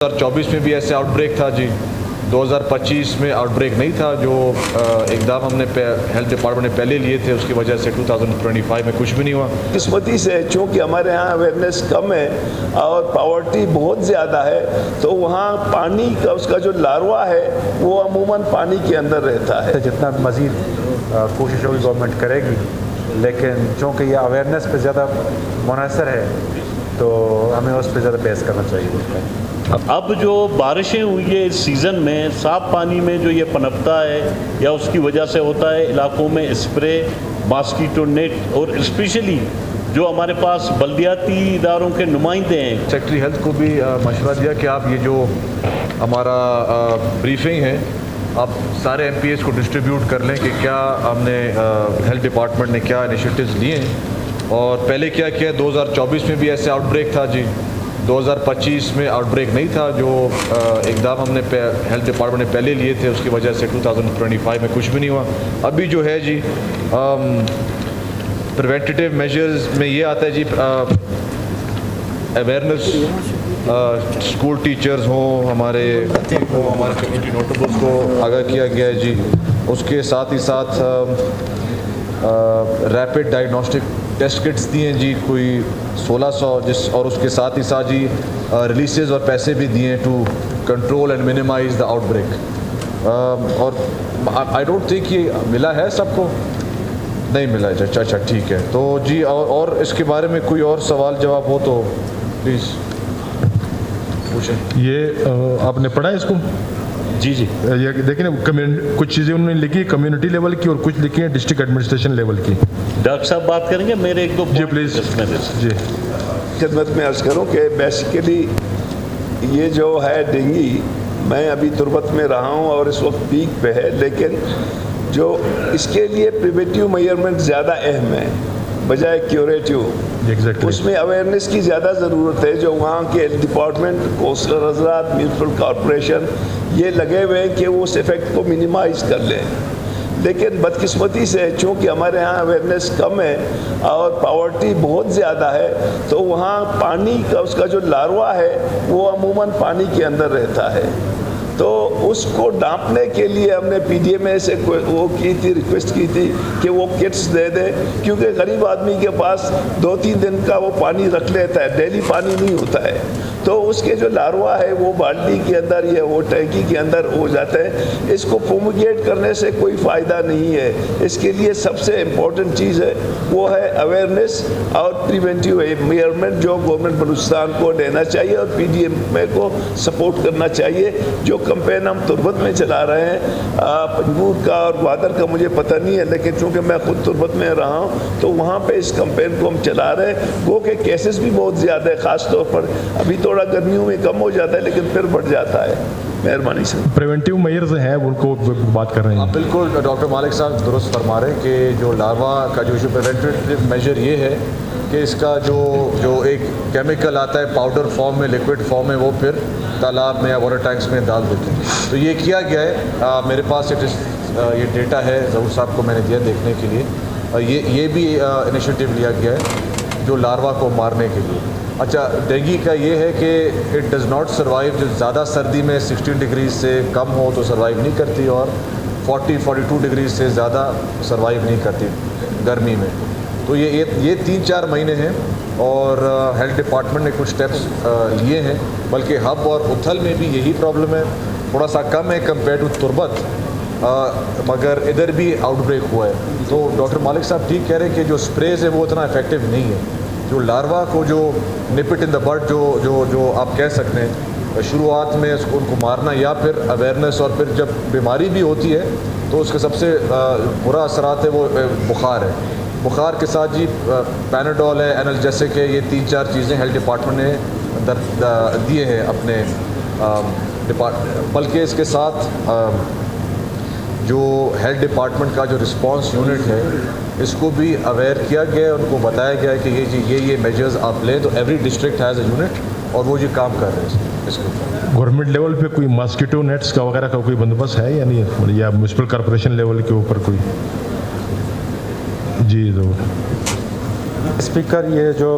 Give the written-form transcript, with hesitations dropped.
2024 میں بھی ایسے آؤٹ بریک تھا جی. 2025 میں آؤٹ بریک نہیں تھا. جو اقدام ہم نے ہیلتھ ڈپارٹمنٹ نے پہلے لیے تھے اس کی وجہ سے 2025 میں کچھ بھی نہیں ہوا. قسمتی سے چونکہ ہمارے ہاں اویئرنیس کم ہے اور پاورٹی بہت زیادہ ہے تو وہاں پانی کا اس کا جو لاروا ہے وہ عموماً پانی کے اندر رہتا ہے. جتنا مزید کوشش ہوگی گورنمنٹ کرے گی، لیکن چونکہ یہ اویئرنیس پہ زیادہ منحصر ہے تو ہمیں اس پہ زیادہ بحث کرنا چاہیے. اب جو بارشیں ہوئی ہیں اس سیزن میں، صاف پانی میں جو یہ پنپتا ہے یا اس کی وجہ سے ہوتا ہے علاقوں میں اسپرے، ماسکیٹو نیٹ، اور اسپیشلی جو ہمارے پاس بلدیاتی اداروں کے نمائندے ہیں. سیکٹری ہیلتھ کو بھی مشورہ دیا کہ آپ یہ جو ہمارا بریفنگ ہے آپ سارے ایم پی ایس کو ڈسٹریبیوٹ کر لیں کہ کیا ہم نے ہیلتھ ڈپارٹمنٹ نے کیا انیشیٹوز لیے ہیں اور پہلے کیا کیا. 2024 میں بھی ایسے آؤٹ بریک تھا جی. 2025 میں آؤٹ بریک نہیں تھا. جو اقدام ہم نے ہیلتھ ڈپارٹمنٹ نے پہلے لیے تھے اس کی وجہ سے 2025 میں کچھ بھی نہیں ہوا. ابھی جو ہے جی پریونٹیو میجرز میں یہ آتا ہے جی اویئرنیس، اسکول ٹیچرز ہوں، ہمارے کمیونٹی نوٹیبلس کو آگاہ کیا گیا ہے جی. اس کے ساتھ ہی ساتھ ریپڈ ڈائگنوسٹک ٹیسٹ کٹس دیے ہیں جی کوئی 1600 اور اس کے ساتھ ہی ساتھ جی ریلیسز اور پیسے بھی دیے ہیں to control and minimize the outbreak. اور آئی ڈونٹ تھنک یہ ملا ہے سب کو، نہیں ملا ہے. اچھا ٹھیک ہے. تو جی اور اس کے بارے میں کوئی اور سوال جواب ہو تو پلیز پوچھیں. یہ آپ نے پڑھا ہے اس کو؟ جی یہ دیکھیں نا، کچھ چیزیں انہوں نے لکھی کمیونٹی لیول کی اور کچھ لکھی ہیں ڈسٹرکٹ ایڈمنسٹریشن لیول کی. ڈاکٹر صاحب بات کریں گے. میرے ایک دو جی پلیز. جی خدمت میں عرض کروں کہ بیسیکلی یہ جو ہے ڈینگی، میں ابھی تربت میں رہا ہوں اور اس وقت پیک پہ ہے، لیکن جو اس کے لیے پریونٹیو میئرمنٹ زیادہ اہم ہے بجائے کیوریٹیو. اس میں اویئرنیس کی زیادہ ضرورت ہے. جو وہاں کے ڈپارٹمنٹ، کوسٹل حضرات، میونسپل کارپوریشن یہ لگے ہوئے ہیں کہ وہ اس ایفیکٹ کو منیمائز کر لیں، لیکن بدقسمتی سے چونکہ ہمارے ہاں اویئرنیس کم ہے اور پاورٹی بہت زیادہ ہے تو وہاں پانی کا اس کا جو لاروا ہے وہ عموماً پانی کے اندر رہتا ہے. تو اس کو ڈانپنے کے لیے ہم نے پی ڈی ایم اے سے وہ کی تھی، ریکویسٹ کی تھی کہ وہ کٹس دے دے، کیونکہ غریب آدمی کے پاس 2-3 دن کا وہ پانی رکھ لیتا ہے، ڈیلی پانی نہیں ہوتا ہے. تو اس کے جو لاروا ہے وہ بالٹی کے اندر یا وہ ٹینکی کے اندر ہو جاتا ہے. اس کو فومیگیٹ کرنے سے کوئی فائدہ نہیں ہے. اس کے لیے سب سے امپورٹنٹ چیز ہے وہ ہے اویئرنیس اور پریونٹیو میئرمنٹ جو گورنمنٹ بلوچستان کو لینا چاہیے اور پی ڈی ایم اے کو سپورٹ کرنا چاہیے. جو کمپین ہم تربت میں چلا رہے ہیں، پنجور کا اور گوادر کا مجھے پتہ نہیں ہے، لیکن چونکہ میں خود تربت میں رہا ہوں تو وہاں پہ اس کمپین کو ہم چلا رہے ہیں. گو کہ کیسز بھی بہت زیادہ ہے، خاص طور پر ابھی تھوڑا گرمیوں میں کم ہو جاتا ہے لیکن پھر بڑھ جاتا ہے. مہربانی سے پریونٹیو میئرز ہیں ان کو بات کر رہے ہیں. بالکل ڈاکٹر مالک صاحب درست فرما رہے ہیں کہ جو لاروا کا جو پریونٹیو میجر یہ ہے کہ اس کا جو ایک کیمیکل آتا ہے پاؤڈر فارم میں، لیکوڈ فارم میں، وہ پھر تالاب میں یا واٹر ٹینکس میں ڈال دیتے ہیں. تو یہ کیا گیا ہے، میرے پاس یہ ڈیٹا ہے، ظہور صاحب کو میں نے دیا دیکھنے کے لیے. یہ بھی انیشیٹو لیا گیا ہے جو لاروا کو مارنے کے لیے. اچھا، ڈینگی کا یہ ہے کہ اٹ ڈز ناٹ سروائیو. جو زیادہ سردی میں 16 ڈگریز سے کم ہو تو سروائیو نہیں کرتی، اور 40-42 ڈگریز سے زیادہ سروائیو نہیں کرتی گرمی میں. تو یہ 3-4 مہینے ہیں اور ہیلتھ ڈپارٹمنٹ نے کچھ اسٹیپس لیے ہیں. بلکہ ہب اور اتھل میں بھی یہی پرابلم ہے، تھوڑا سا کم ہے کمپیئر ٹو تربت، مگر ادھر بھی آؤٹ بریک ہوا ہے. تو ڈاکٹر مالک صاحب ٹھیک کہہ رہے ہیں کہ جو اسپریز ہیں وہ اتنا افیکٹو نہیں ہے. جو لاروا کو جو نپٹ ان دا بڈ جو آپ کہہ سکتے ہیں شروعات میں ان کو مارنا، یا پھر اویئرنیس، اور پھر جب بیماری بھی ہوتی ہے تو اس کے سب سے برا اثرات ہے وہ بخار ہے. بخار کے ساتھ جی پیناڈول ہے، انالجیسک ہے. یہ 3-4 چیزیں ہیلتھ ڈپارٹمنٹ نے دیے ہیں اپنے بلکہ اس کے ساتھ جو ہیلتھ ڈپارٹمنٹ کا جو رسپانس یونٹ ہے اس کو بھی اویئر کیا گیا ہے. ان کو بتایا گیا ہے کہ یہ میجرز آپ لیں. تو every district has a unit اور وہ یہ کام کر رہے ہیں اس کے اوپر. گورنمنٹ لیول پہ کوئی ماسکیٹو نیٹس کا وغیرہ کا کوئی بندوبست ہے یا نہیں ہے، یا میونسپل کارپوریشن لیول کے اوپر کوئی؟ جی ضرور. اسپیکر، یہ جو